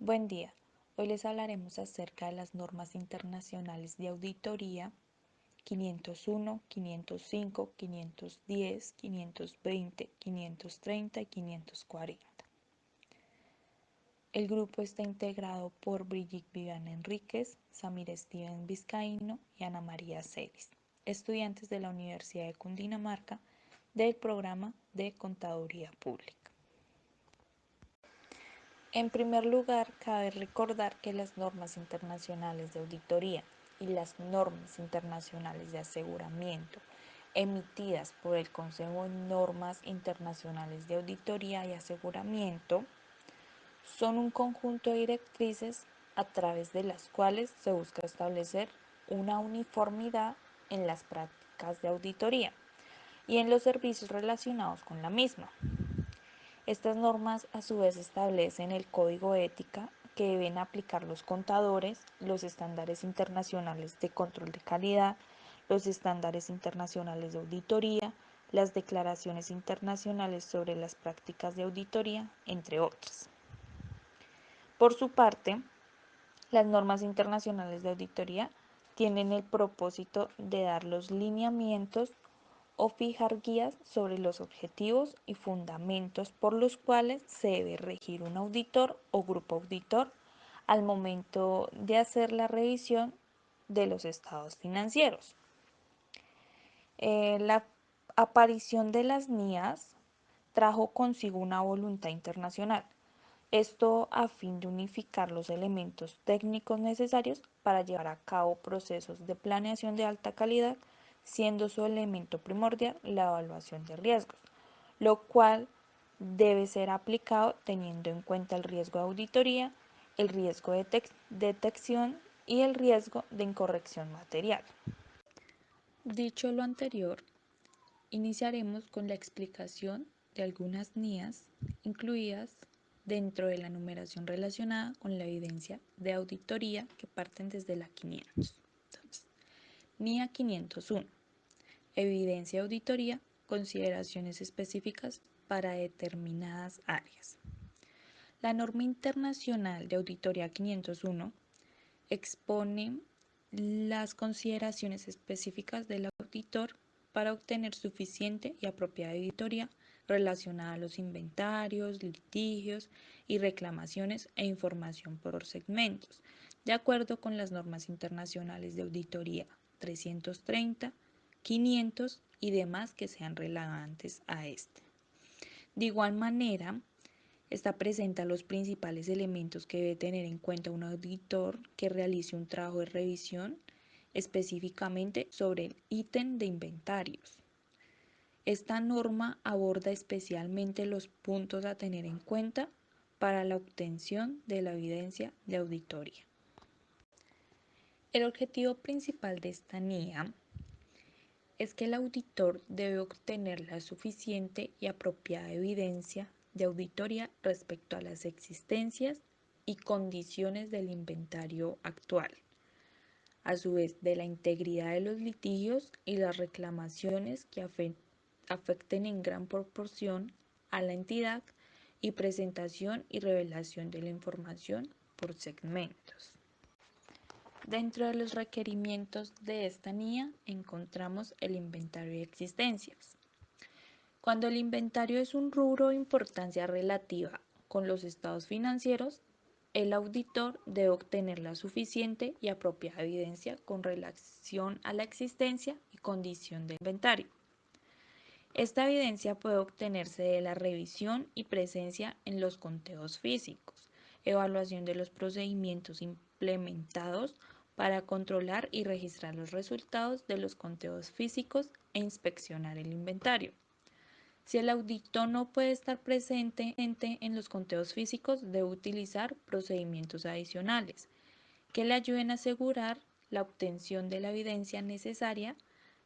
Buen día. Hoy les hablaremos acerca de las normas internacionales de auditoría 501, 505, 510, 520, 530 y 540. El grupo está integrado por Brigitte Viviana Enríquez, Samir Steven Vizcaíno y Ana María Celis, estudiantes de la Universidad de Cundinamarca del programa de Contaduría Pública. En primer lugar, cabe recordar que las normas internacionales de auditoría y las normas internacionales de aseguramiento emitidas por el Consejo de Normas Internacionales de Auditoría y Aseguramiento son un conjunto de directrices a través de las cuales se busca establecer una uniformidad en las prácticas de auditoría y en los servicios relacionados con la misma. Estas normas a su vez establecen el código de ética que deben aplicar los contadores, los estándares internacionales de control de calidad, los estándares internacionales de auditoría, las declaraciones internacionales sobre las prácticas de auditoría, entre otras. Por su parte, las normas internacionales de auditoría tienen el propósito de dar los lineamientos o fijar guías sobre los objetivos y fundamentos por los cuales se debe regir un auditor o grupo auditor al momento de hacer la revisión de los estados financieros. La aparición de las NIAs trajo consigo una voluntad internacional. Esto a fin de unificar los elementos técnicos necesarios para llevar a cabo procesos de planeación de alta calidad, siendo su elemento primordial la evaluación de riesgos, lo cual debe ser aplicado teniendo en cuenta el riesgo de auditoría, el riesgo de detección y el riesgo de incorrección material. Dicho lo anterior, iniciaremos con la explicación de algunas NIAs incluidas dentro de la numeración relacionada con la evidencia de auditoría que parten desde la 500. Entonces, NIA 501. Evidencia de auditoría, consideraciones específicas para determinadas áreas. La norma internacional de auditoría 501 expone las consideraciones específicas del auditor para obtener suficiente y apropiada auditoría relacionada a los inventarios, litigios y reclamaciones e información por segmentos, de acuerdo con las normas internacionales de auditoría 330, 500 y demás que sean relevantes a este. De igual manera, esta presenta los principales elementos que debe tener en cuenta un auditor que realice un trabajo de revisión específicamente sobre el ítem de inventarios. Esta norma aborda especialmente los puntos a tener en cuenta para la obtención de la evidencia de auditoría. El objetivo principal de esta NIA es que el auditor debe obtener la suficiente y apropiada evidencia de auditoría respecto a las existencias y condiciones del inventario actual, a su vez de la integridad de los litigios y las reclamaciones que afecten en gran proporción a la entidad y presentación y revelación de la información por segmentos. Dentro de los requerimientos de esta NIA encontramos el inventario de existencias. Cuando el inventario es un rubro de importancia relativa con los estados financieros, el auditor debe obtener la suficiente y apropiada evidencia con relación a la existencia y condición del inventario. Esta evidencia puede obtenerse de la revisión y presencia en los conteos físicos, evaluación de los procedimientos implementados para controlar y registrar los resultados de los conteos físicos e inspeccionar el inventario. Si el auditor no puede estar presente en los conteos físicos, debe utilizar procedimientos adicionales que le ayuden a asegurar la obtención de la evidencia necesaria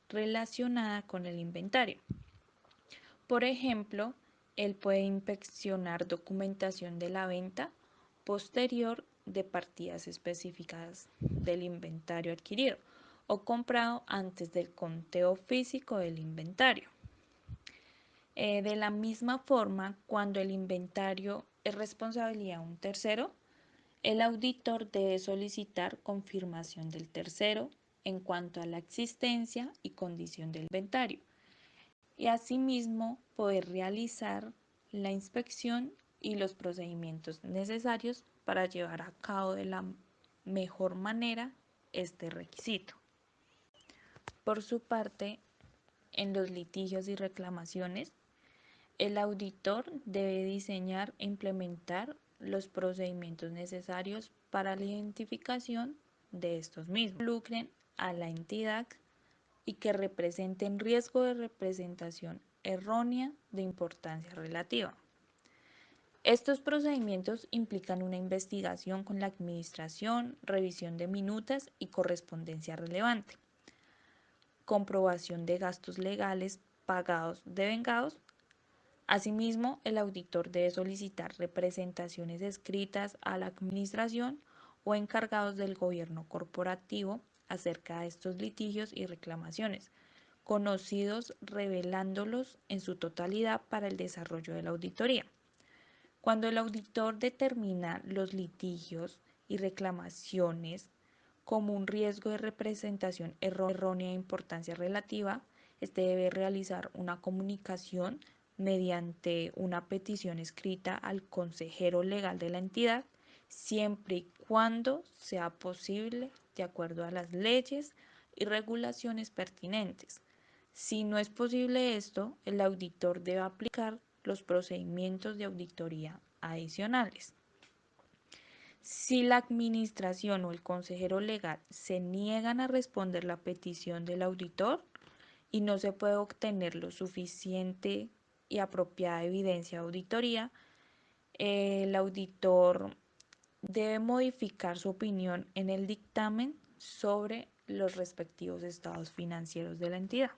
relacionada con el inventario. Por ejemplo, él puede inspeccionar documentación de la venta posterior de partidas específicas del inventario adquirido o comprado antes del conteo físico del inventario. De la misma forma, cuando el inventario es responsabilidad de un tercero, El auditor debe solicitar confirmación del tercero en cuanto a la existencia y condición del inventario y asimismo poder realizar la inspección y los procedimientos necesarios para llevar a cabo de la mejor manera este requisito. Por su parte, en los litigios y reclamaciones, el auditor debe diseñar e implementar los procedimientos necesarios para la identificación de estos mismos, que involucren a la entidad y que representen riesgo de representación errónea de importancia relativa. Estos procedimientos implican una investigación con la administración, revisión de minutas y correspondencia relevante, comprobación de gastos legales pagados devengados. Asimismo, el auditor debe solicitar representaciones escritas a la administración o encargados del gobierno corporativo acerca de estos litigios y reclamaciones, conocidos revelándolos en su totalidad para el desarrollo de la auditoría. Cuando el auditor determina los litigios y reclamaciones como un riesgo de representación errónea de importancia relativa, este debe realizar una comunicación mediante una petición escrita al consejero legal de la entidad, siempre y cuando sea posible de acuerdo a las leyes y regulaciones pertinentes. Si no es posible esto, el auditor debe aplicar los procedimientos de auditoría adicionales. Si la administración o el consejero legal se niegan a responder la petición del auditor y no se puede obtener lo suficiente y apropiada evidencia de auditoría, el auditor debe modificar su opinión en el dictamen sobre los respectivos estados financieros de la entidad.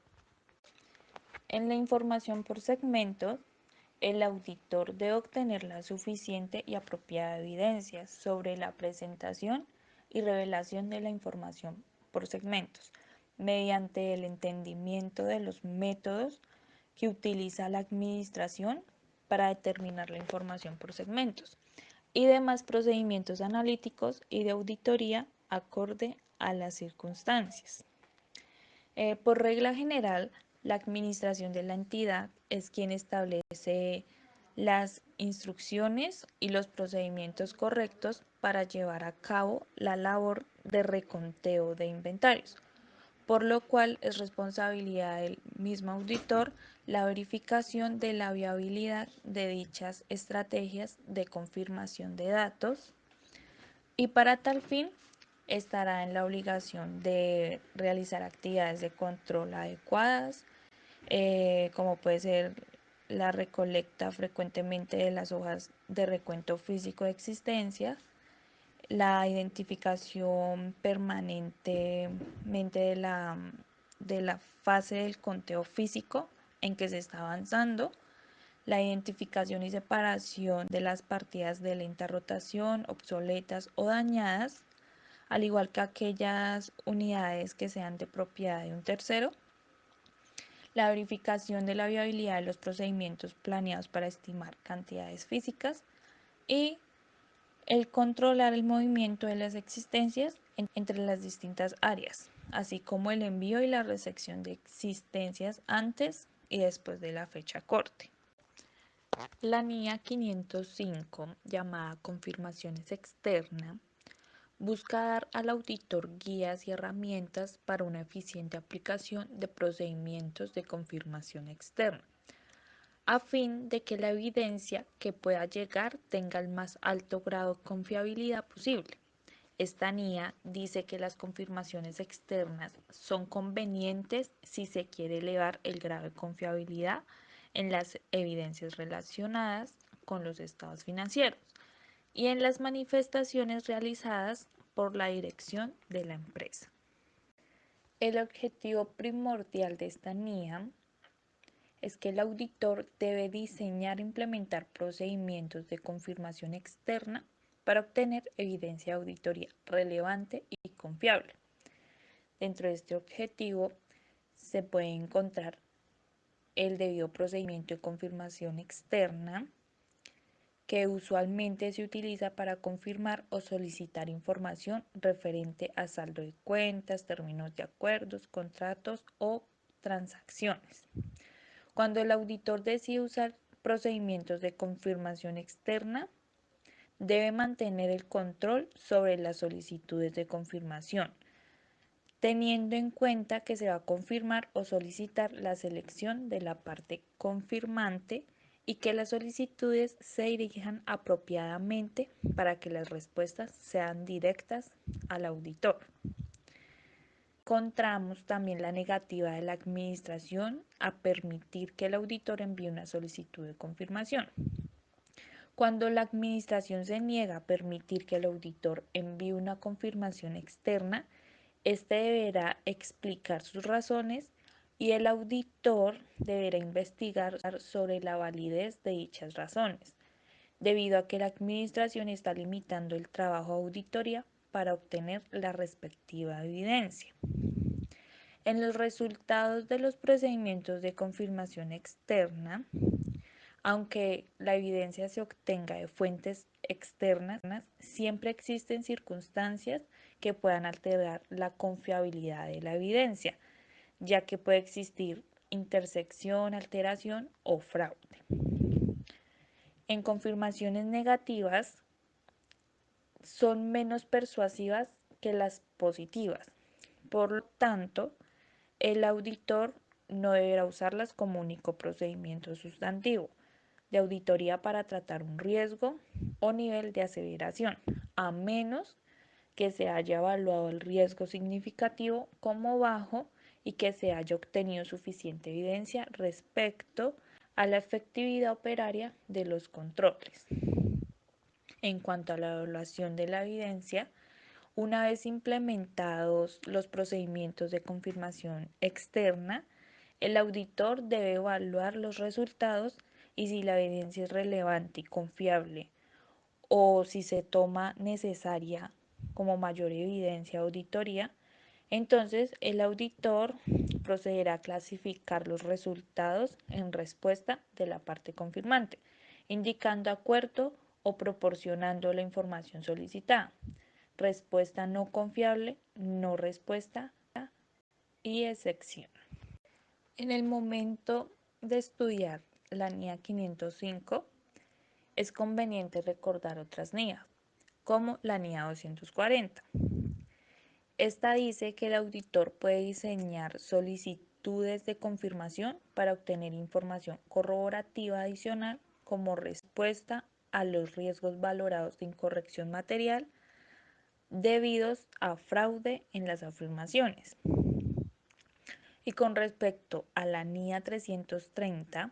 En la información por segmentos, el auditor debe obtener la suficiente y apropiada evidencia sobre la presentación y revelación de la información por segmentos, mediante el entendimiento de los métodos que utiliza la administración para determinar la información por segmentos y demás procedimientos analíticos y de auditoría acorde a las circunstancias. Por regla general, la administración de la entidad es quien establece las instrucciones y los procedimientos correctos para llevar a cabo la labor de reconteo de inventarios, por lo cual es responsabilidad del mismo auditor la verificación de la viabilidad de dichas estrategias de confirmación de datos y para tal fin estará en la obligación de realizar actividades de control adecuadas, como puede ser la recolecta frecuentemente de las hojas de recuento físico de existencia, la identificación permanentemente de la fase del conteo físico en que se está avanzando, la identificación y separación de las partidas de lenta rotación, obsoletas o dañadas, al igual que aquellas unidades que sean de propiedad de un tercero, la verificación de la viabilidad de los procedimientos planeados para estimar cantidades físicas y el controlar el movimiento de las existencias entre las distintas áreas, así como el envío y la recepción de existencias antes y después de la fecha corte. La NIA 505, llamada confirmaciones externas, busca dar al auditor guías y herramientas para una eficiente aplicación de procedimientos de confirmación externa, a fin de que la evidencia que pueda llegar tenga el más alto grado de confiabilidad posible. Esta NIA dice que las confirmaciones externas son convenientes si se quiere elevar el grado de confiabilidad en las evidencias relacionadas con los estados financieros y en las manifestaciones realizadas por la dirección de la empresa. El objetivo primordial de esta NIA es que el auditor debe diseñar e implementar procedimientos de confirmación externa para obtener evidencia de auditoría relevante y confiable. Dentro de este objetivo se puede encontrar el debido procedimiento de confirmación externa, que usualmente se utiliza para confirmar o solicitar información referente a saldo de cuentas, términos de acuerdos, contratos o transacciones. Cuando el auditor decide usar procedimientos de confirmación externa, debe mantener el control sobre las solicitudes de confirmación, teniendo en cuenta que se va a confirmar o solicitar la selección de la parte confirmante y que las solicitudes se dirijan apropiadamente para que las respuestas sean directas al auditor. Encontramos también la negativa de la administración a permitir que el auditor envíe una solicitud de confirmación. Cuando la administración se niega a permitir que el auditor envíe una confirmación externa, este deberá explicar sus razones y el auditor deberá investigar sobre la validez de dichas razones, debido a que la administración está limitando el trabajo de auditoría para obtener la respectiva evidencia. En los resultados de los procedimientos de confirmación externa, aunque la evidencia se obtenga de fuentes externas, siempre existen circunstancias que puedan alterar la confiabilidad de la evidencia, ya que puede existir intersección, alteración o fraude. En confirmaciones negativas son menos persuasivas que las positivas. Por lo tanto, el auditor no deberá usarlas como único procedimiento sustantivo de auditoría para tratar un riesgo o nivel de aseveración, a menos que se haya evaluado el riesgo significativo como bajo y que se haya obtenido suficiente evidencia respecto a la efectividad operaria de los controles. En cuanto a la evaluación de la evidencia, una vez implementados los procedimientos de confirmación externa, el auditor debe evaluar los resultados y si la evidencia es relevante y confiable o si se toma necesaria como mayor evidencia de auditoría, entonces el auditor procederá a clasificar los resultados en respuesta de la parte confirmante, indicando acuerdo o proporcionando la información solicitada. Respuesta no confiable, no respuesta y excepción. En el momento de estudiar la NIA 505, es conveniente recordar otras NIA, como la NIA 240. Esta dice que el auditor puede diseñar solicitudes de confirmación para obtener información corroborativa adicional como respuesta a los riesgos valorados de incorrección material debidos a fraude en las afirmaciones. Y con respecto a la NIA 330,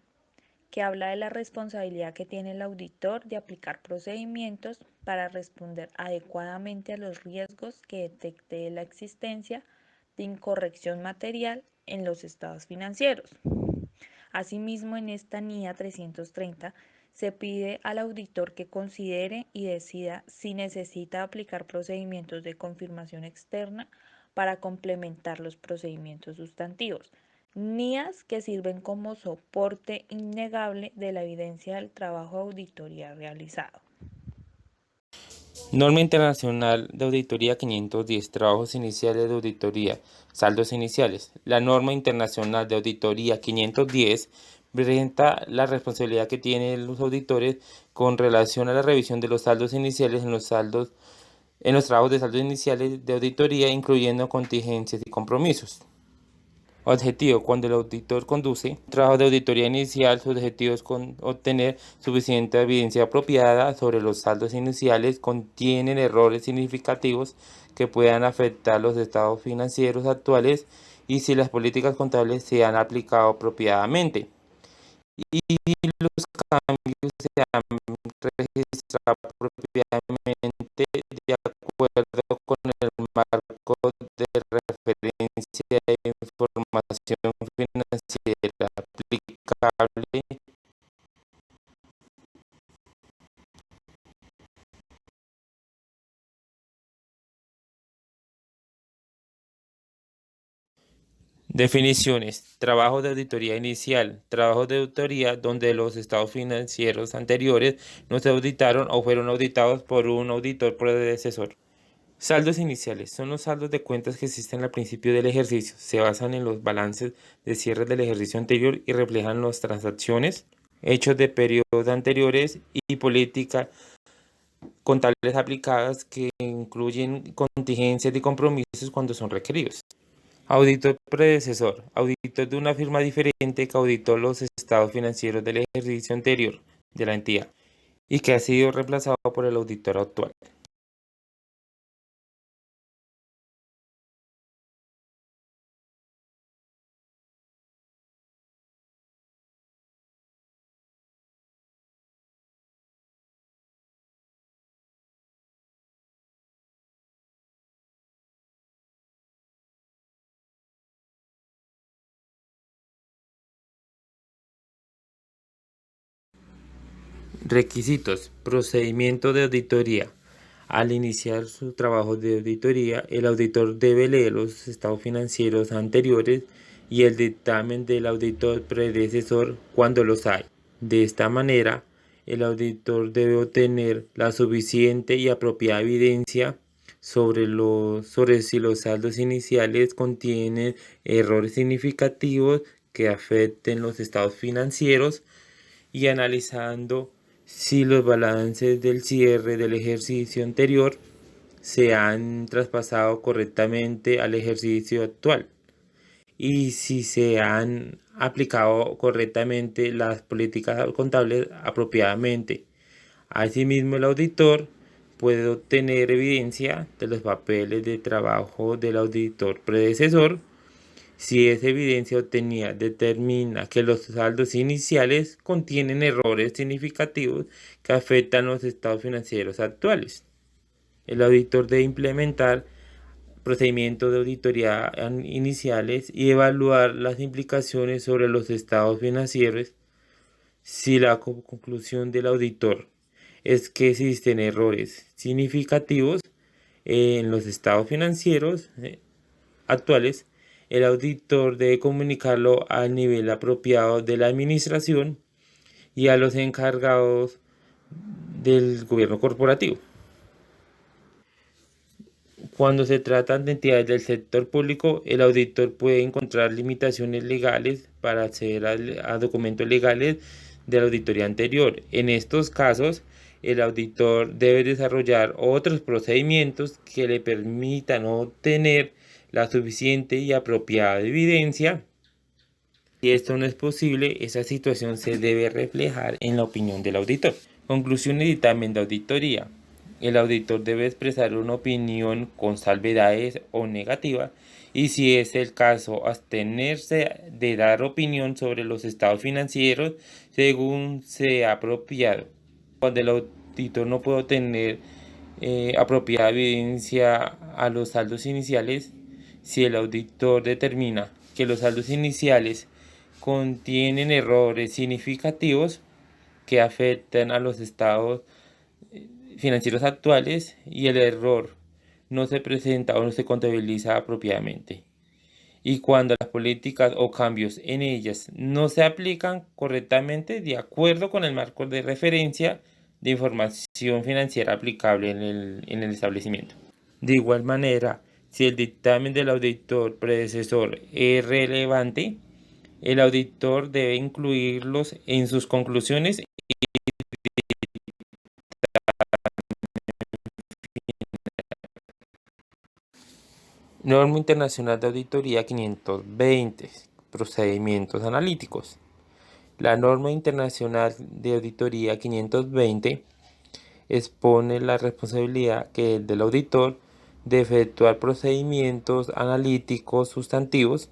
que habla de la responsabilidad que tiene el auditor de aplicar procedimientos para responder adecuadamente a los riesgos que detecte la existencia de incorrección material en los estados financieros. Asimismo, en esta NIA 330 se pide al auditor que considere y decida si necesita aplicar procedimientos de confirmación externa para complementar los procedimientos sustantivos. NIAs que sirven como soporte innegable de la evidencia del trabajo de auditoría realizado. Norma Internacional de Auditoría 510. Trabajos iniciales de auditoría. Saldos iniciales. La Norma Internacional de Auditoría 510 presenta la responsabilidad que tienen los auditores con relación a la revisión de los saldos iniciales en los trabajos de saldos iniciales de auditoría, incluyendo contingencias y compromisos. Objetivo: cuando el auditor conduce un trabajo de auditoría inicial, su objetivo es obtener suficiente evidencia apropiada sobre los saldos iniciales, contienen errores significativos que puedan afectar los estados financieros actuales y si las políticas contables se han aplicado apropiadamente. Y los cambios se han registrado apropiadamente de acuerdo con el marco de referencia de información financiera aplicable. Definiciones. Trabajo de auditoría inicial. Trabajo de auditoría donde los estados financieros anteriores no se auditaron o fueron auditados por un auditor predecesor. Saldos iniciales. Son los saldos de cuentas que existen al principio del ejercicio. Se basan en los balances de cierre del ejercicio anterior y reflejan las transacciones, hechos de periodos anteriores y políticas contables aplicadas que incluyen contingencias y compromisos cuando son requeridos. Auditor predecesor. Auditor de una firma diferente que auditó los estados financieros del ejercicio anterior de la entidad y que ha sido reemplazado por el auditor actual. Requisitos. Procedimiento de auditoría. Al iniciar su trabajo de auditoría, el auditor debe leer los estados financieros anteriores y el dictamen del auditor predecesor cuando los hay. De esta manera, el auditor debe obtener la suficiente y apropiada evidencia sobre si los saldos iniciales contienen errores significativos que afecten los estados financieros y analizando si los balances del cierre del ejercicio anterior se han traspasado correctamente al ejercicio actual y si se han aplicado correctamente las políticas contables apropiadamente. Asimismo, el auditor puede obtener evidencia de los papeles de trabajo del auditor predecesor. Si esa evidencia obtenida determina que los saldos iniciales contienen errores significativos que afectan los estados financieros actuales, el auditor debe implementar procedimientos de auditoría iniciales y evaluar las implicaciones sobre los estados financieros. Si la conclusión del auditor es que existen errores significativos en los estados financieros actuales, el auditor debe comunicarlo al nivel apropiado de la administración y a los encargados del gobierno corporativo. Cuando se trata de entidades del sector público, el auditor puede encontrar limitaciones legales para acceder a documentos legales de la auditoría anterior. En estos casos, el auditor debe desarrollar otros procedimientos que le permitan obtener la suficiente y apropiada evidencia. Si esto no es posible, esa situación se debe reflejar en la opinión del auditor. Conclusión y dictamen de auditoría. El auditor debe expresar una opinión con salvedades o negativa y, si es el caso, abstenerse de dar opinión sobre los estados financieros según sea apropiado. Cuando el auditor no puede obtener apropiada evidencia a los saldos iniciales, si el auditor determina que los saldos iniciales contienen errores significativos que afectan a los estados financieros actuales y el error no se presenta o no se contabiliza apropiadamente. Y cuando las políticas o cambios en ellas no se aplican correctamente de acuerdo con el marco de referencia de información financiera aplicable en el establecimiento. De igual manera, si el dictamen del auditor predecesor es relevante, el auditor debe incluirlos en sus conclusiones. Norma Internacional de Auditoría 520. Procedimientos analíticos. La norma internacional de auditoría 520 expone la responsabilidad que el del auditor de efectuar procedimientos analíticos sustantivos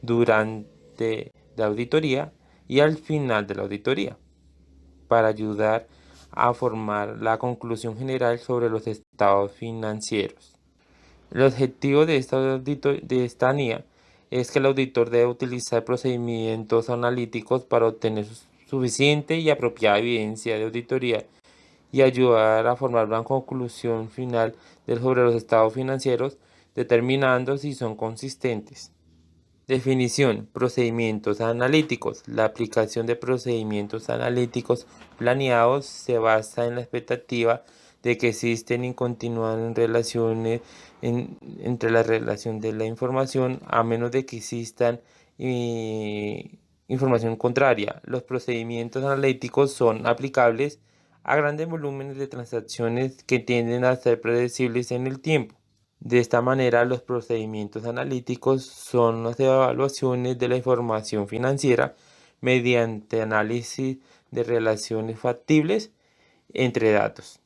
durante la auditoría y al final de la auditoría para ayudar a formar la conclusión general sobre los estados financieros. El objetivo de esta NIA es que el auditor debe utilizar procedimientos analíticos para obtener suficiente y apropiada evidencia de auditoría y ayudar a formar una conclusión final sobre los estados financieros, determinando si son consistentes. Definición: procedimientos analíticos. La aplicación de procedimientos analíticos planeados se basa en la expectativa de que existen y continúan relaciones entre la relación de la información, a menos de que existan información contraria. Los procedimientos analíticos son aplicables a grandes volúmenes de transacciones que tienden a ser predecibles en el tiempo. De esta manera, los procedimientos analíticos son las evaluaciones de la información financiera mediante análisis de relaciones factibles entre datos,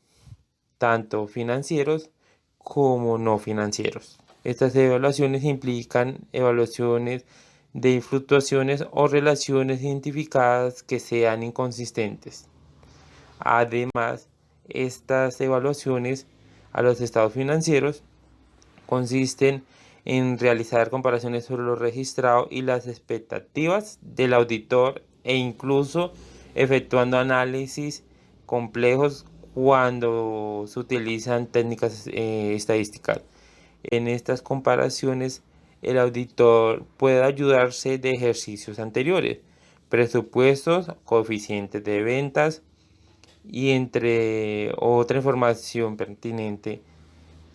tanto financieros como no financieros. Estas evaluaciones implican evaluaciones de fluctuaciones o relaciones identificadas que sean inconsistentes. Además, estas evaluaciones a los estados financieros consisten en realizar comparaciones sobre lo registrado y las expectativas del auditor e incluso efectuando análisis complejos cuando se utilizan técnicas estadísticas. En estas comparaciones, el auditor puede ayudarse de ejercicios anteriores, presupuestos, coeficientes de ventas y entre otra información pertinente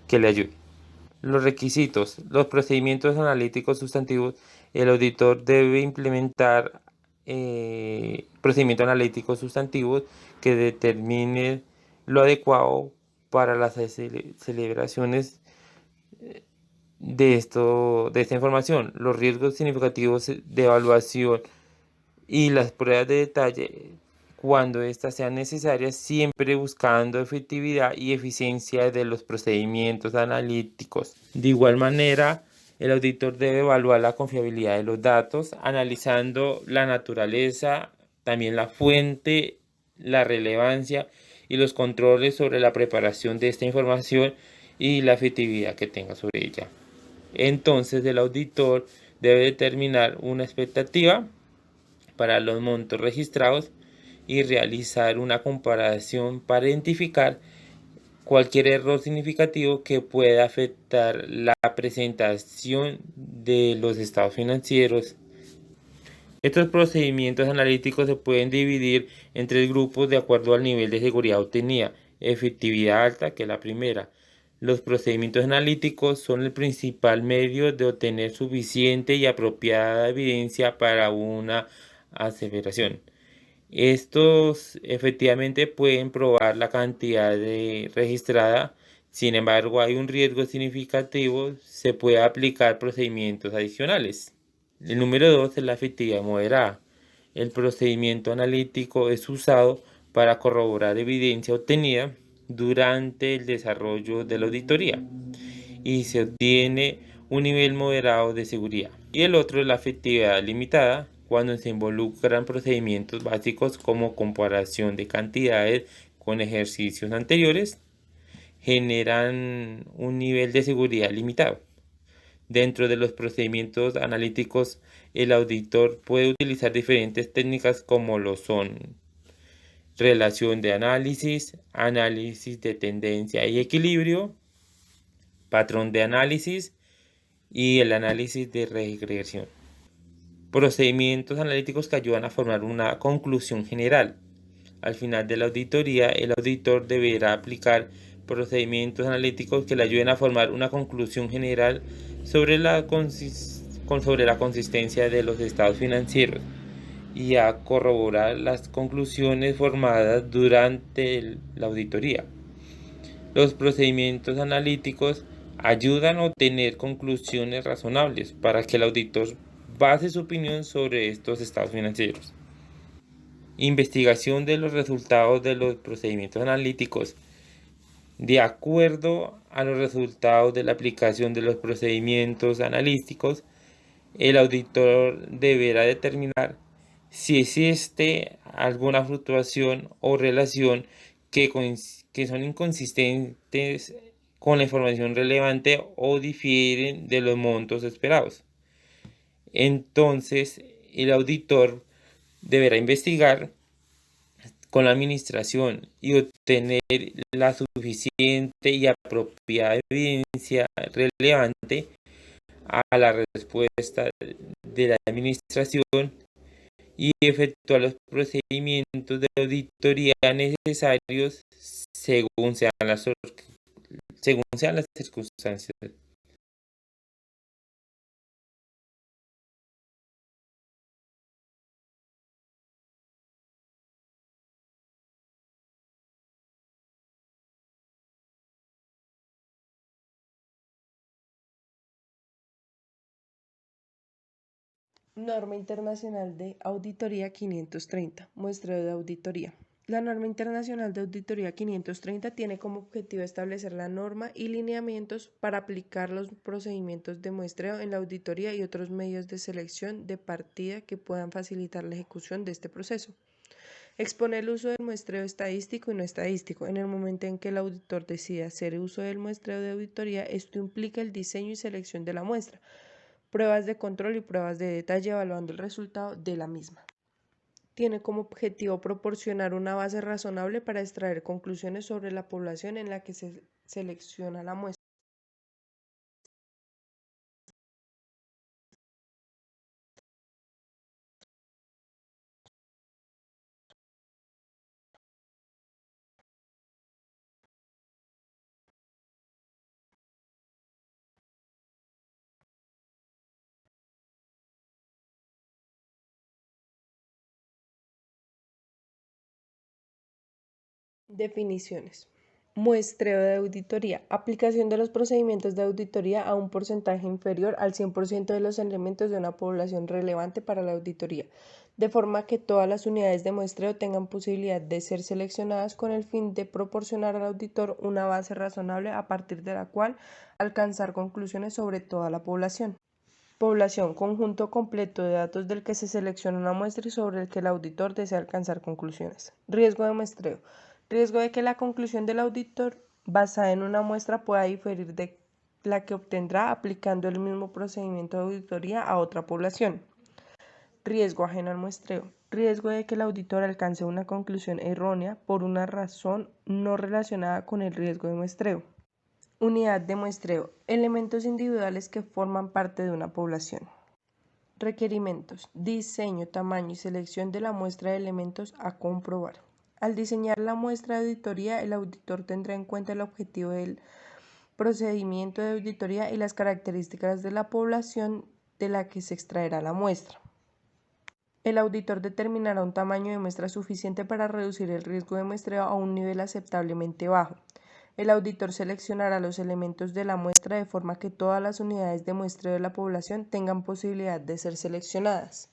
que le ayude. Los requisitos. Los procedimientos analíticos sustantivos. El auditor debe implementar procedimientos analíticos sustantivos que determinen lo adecuado para las celebraciones de esta información, los riesgos significativos de evaluación y las pruebas de detalle cuando éstas sean necesarias, siempre buscando efectividad y eficiencia de los procedimientos analíticos. De igual manera, el auditor debe evaluar la confiabilidad de los datos, analizando la naturaleza, también la fuente, la relevancia y los controles sobre la preparación de esta información y la efectividad que tenga sobre ella. Entonces, el auditor debe determinar una expectativa para los montos registrados y realizar una comparación para identificar cualquier error significativo que pueda afectar la presentación de los estados financieros. Estos procedimientos analíticos se pueden dividir en 3 grupos de acuerdo al nivel de seguridad obtenida. Efectividad alta, que es la primera. Los procedimientos analíticos son el principal medio de obtener suficiente y apropiada evidencia para una aseveración. Estos efectivamente pueden probar la cantidad registrada, sin embargo hay un riesgo significativo, se puede aplicar procedimientos adicionales. El número 2 es la efectividad moderada. El procedimiento analítico es usado para corroborar evidencia obtenida durante el desarrollo de la auditoría y se obtiene un nivel moderado de seguridad. Y el otro es la efectividad limitada, cuando se involucran procedimientos básicos como comparación de cantidades con ejercicios anteriores, generan un nivel de seguridad limitado. Dentro de los procedimientos analíticos, el auditor puede utilizar diferentes técnicas como lo son relación de análisis, análisis de tendencia y equilibrio, patrón de análisis y el análisis de regresión. Procedimientos analíticos que ayudan a formar una conclusión general. Al final de la auditoría, el auditor deberá aplicar procedimientos analíticos que le ayuden a formar una conclusión general sobre la consistencia de los estados financieros y a corroborar las conclusiones formadas durante la auditoría. Los procedimientos analíticos ayudan a obtener conclusiones razonables para que el auditor base su opinión sobre estos estados financieros. Investigación de los resultados de los procedimientos analíticos. De acuerdo a los resultados de la aplicación de los procedimientos analíticos, el auditor deberá determinar si existe alguna fluctuación o relación que son inconsistentes con la información relevante o difieren de los montos esperados. Entonces, el auditor deberá investigar con la administración y obtener la suficiente y apropiada evidencia relevante a la respuesta de la administración y efectuar los procedimientos de auditoría necesarios según sean las circunstancias. Norma Internacional de Auditoría 530, muestreo de auditoría. La norma internacional de auditoría 530 tiene como objetivo establecer la norma y lineamientos para aplicar los procedimientos de muestreo en la auditoría y otros medios de selección de partida que puedan facilitar la ejecución de este proceso. Expone el uso del muestreo estadístico y no estadístico. En el momento en que el auditor decide hacer uso del muestreo de auditoría, esto implica el diseño y selección de la muestra, pruebas de control y pruebas de detalle evaluando el resultado de la misma. Tiene como objetivo proporcionar una base razonable para extraer conclusiones sobre la población en la que se selecciona la muestra. Definiciones. Muestreo de auditoría. Aplicación de los procedimientos de auditoría a un porcentaje inferior al 100% de los elementos de una población relevante para la auditoría, de forma que todas las unidades de muestreo tengan posibilidad de ser seleccionadas con el fin de proporcionar al auditor una base razonable a partir de la cual alcanzar conclusiones sobre toda la población. Población, conjunto completo de datos del que se selecciona una muestra y sobre el que el auditor desea alcanzar conclusiones. Riesgo de muestreo. Riesgo de que la conclusión del auditor basada en una muestra pueda diferir de la que obtendrá aplicando el mismo procedimiento de auditoría a otra población. Riesgo ajeno al muestreo. Riesgo de que el auditor alcance una conclusión errónea por una razón no relacionada con el riesgo de muestreo. Unidad de muestreo. Elementos individuales que forman parte de una población. Requerimientos. Diseño, tamaño y selección de la muestra de elementos a comprobar. Al diseñar la muestra de auditoría, el auditor tendrá en cuenta el objetivo del procedimiento de auditoría y las características de la población de la que se extraerá la muestra. El auditor determinará un tamaño de muestra suficiente para reducir el riesgo de muestreo a un nivel aceptablemente bajo. El auditor seleccionará los elementos de la muestra de forma que todas las unidades de muestreo de la población tengan posibilidad de ser seleccionadas.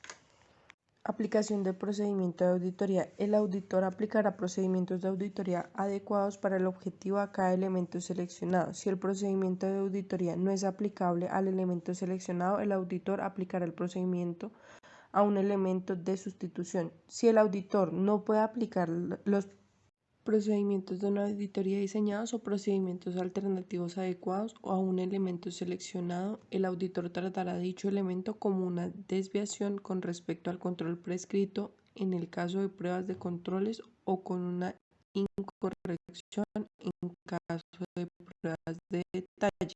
Aplicación del procedimiento de auditoría. El auditor aplicará procedimientos de auditoría adecuados para el objetivo a cada elemento seleccionado. Si el procedimiento de auditoría no es aplicable al elemento seleccionado, el auditor aplicará el procedimiento a un elemento de sustitución. Si el auditor no puede aplicar los procedimientos de una auditoría diseñados o procedimientos alternativos adecuados o a un elemento seleccionado, el auditor tratará dicho elemento como una desviación con respecto al control prescrito en el caso de pruebas de controles o con una incorrección en caso de pruebas de detalle.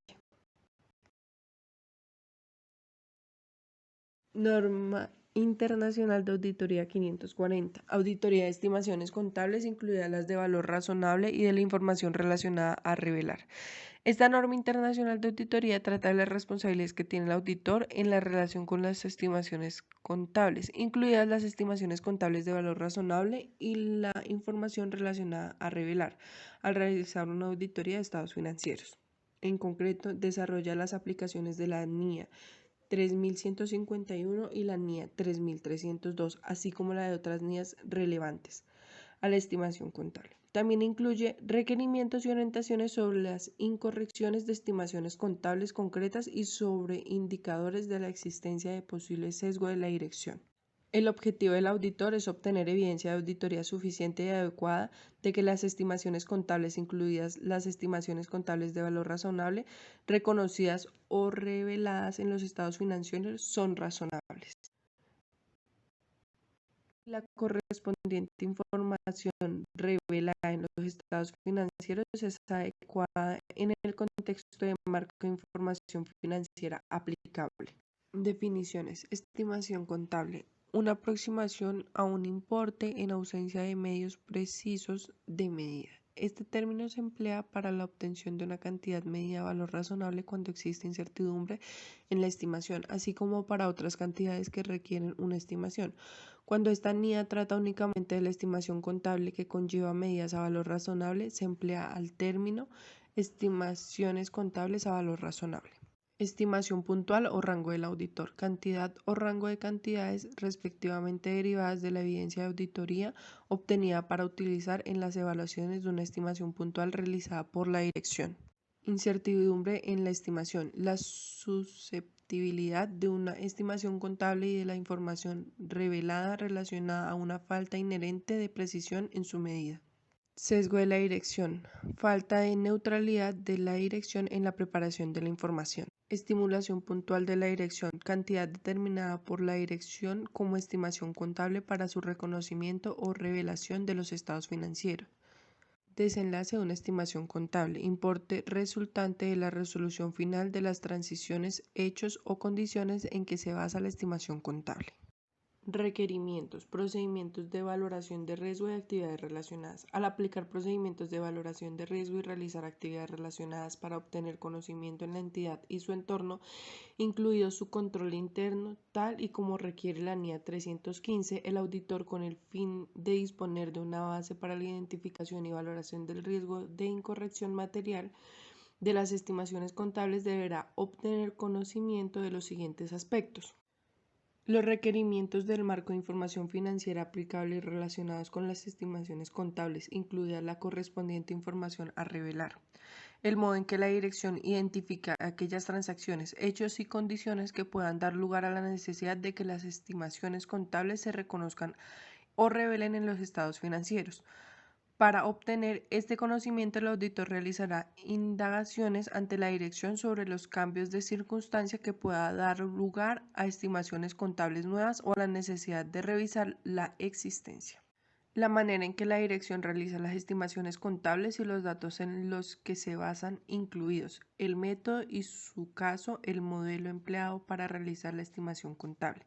Norma Internacional de Auditoría 540. Auditoría de estimaciones contables, incluidas las de valor razonable y de la información relacionada a revelar. Esta norma internacional de auditoría trata de las responsabilidades que tiene el auditor en la relación con las estimaciones contables, incluidas las estimaciones contables de valor razonable y la información relacionada a revelar, al realizar una auditoría de estados financieros. En concreto, desarrolla las aplicaciones de la NIA 3151 y la NIA 3302, así como la de otras NIAs relevantes a la estimación contable. También incluye requerimientos y orientaciones sobre las incorrecciones de estimaciones contables concretas y sobre indicadores de la existencia de posible sesgo de la dirección. El objetivo del auditor es obtener evidencia de auditoría suficiente y adecuada de que las estimaciones contables, incluidas las estimaciones contables de valor razonable, reconocidas o reveladas en los estados financieros, son razonables. La correspondiente información revelada en los estados financieros es adecuada en el contexto de marco de información financiera aplicable. Definiciones. Estimación contable. Una aproximación a un importe en ausencia de medios precisos de medida. Este término se emplea para la obtención de una cantidad medida de valor razonable cuando existe incertidumbre en la estimación, así como para otras cantidades que requieren una estimación. Cuando esta NIA trata únicamente de la estimación contable que conlleva medidas a valor razonable, se emplea al término estimaciones contables a valor razonable. Estimación puntual o rango del auditor. Cantidad o rango de cantidades respectivamente derivadas de la evidencia de auditoría obtenida para utilizar en las evaluaciones de una estimación puntual realizada por la dirección. Incertidumbre en la estimación. La susceptibilidad de una estimación contable y de la información revelada relacionada a una falta inherente de precisión en su medida. Sesgo de la dirección. Falta de neutralidad de la dirección en la preparación de la información. Estimulación puntual de la dirección. Cantidad determinada por la dirección como estimación contable para su reconocimiento o revelación de los estados financieros. Desenlace de una estimación contable. Importe resultante de la resolución final de las transiciones, hechos o condiciones en que se basa la estimación contable. Requerimientos, procedimientos de valoración de riesgo y actividades relacionadas. Al aplicar procedimientos de valoración de riesgo y realizar actividades relacionadas para obtener conocimiento en la entidad y su entorno, incluido su control interno, tal y como requiere la NIA 315, el auditor, con el fin de disponer de una base para la identificación y valoración del riesgo de incorrección material de las estimaciones contables, deberá obtener conocimiento de los siguientes aspectos. Los requerimientos del marco de información financiera aplicable y relacionados con las estimaciones contables, incluida la correspondiente información a revelar. El modo en que la dirección identifica aquellas transacciones, hechos y condiciones que puedan dar lugar a la necesidad de que las estimaciones contables se reconozcan o revelen en los estados financieros. Para obtener este conocimiento, el auditor realizará indagaciones ante la dirección sobre los cambios de circunstancia que pueda dar lugar a estimaciones contables nuevas o a la necesidad de revisar la existencia. La manera en que la dirección realiza las estimaciones contables y los datos en los que se basan incluidos, el método y su caso, el modelo empleado para realizar la estimación contable,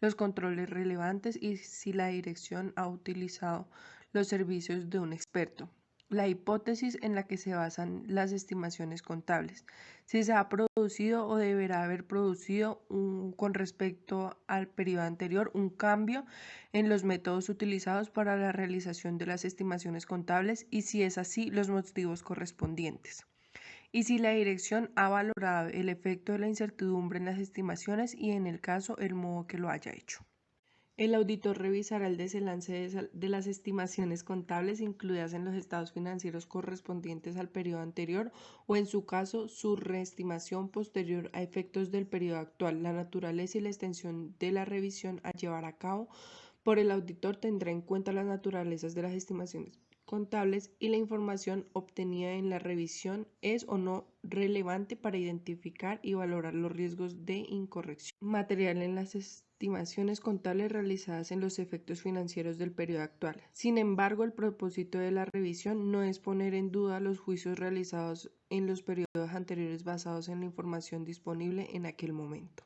los controles relevantes y si la dirección ha utilizado los servicios de un experto, la hipótesis en la que se basan las estimaciones contables, si se ha producido o deberá haber producido con respecto al periodo anterior un cambio en los métodos utilizados para la realización de las estimaciones contables y si es así, los motivos correspondientes. Y si la dirección ha valorado el efecto de la incertidumbre en las estimaciones y, en el caso, el modo que lo haya hecho. El auditor revisará el desenlace de las estimaciones contables incluidas en los estados financieros correspondientes al periodo anterior o, en su caso, su reestimación posterior a efectos del periodo actual. La naturaleza y la extensión de la revisión a llevar a cabo por el auditor tendrá en cuenta las naturalezas de las estimaciones contables y la información obtenida en la revisión es o no relevante para identificar y valorar los riesgos de incorrección material en las estimaciones contables realizadas en los efectos financieros del periodo actual. Sin embargo, el propósito de la revisión no es poner en duda los juicios realizados en los periodos anteriores basados en la información disponible en aquel momento.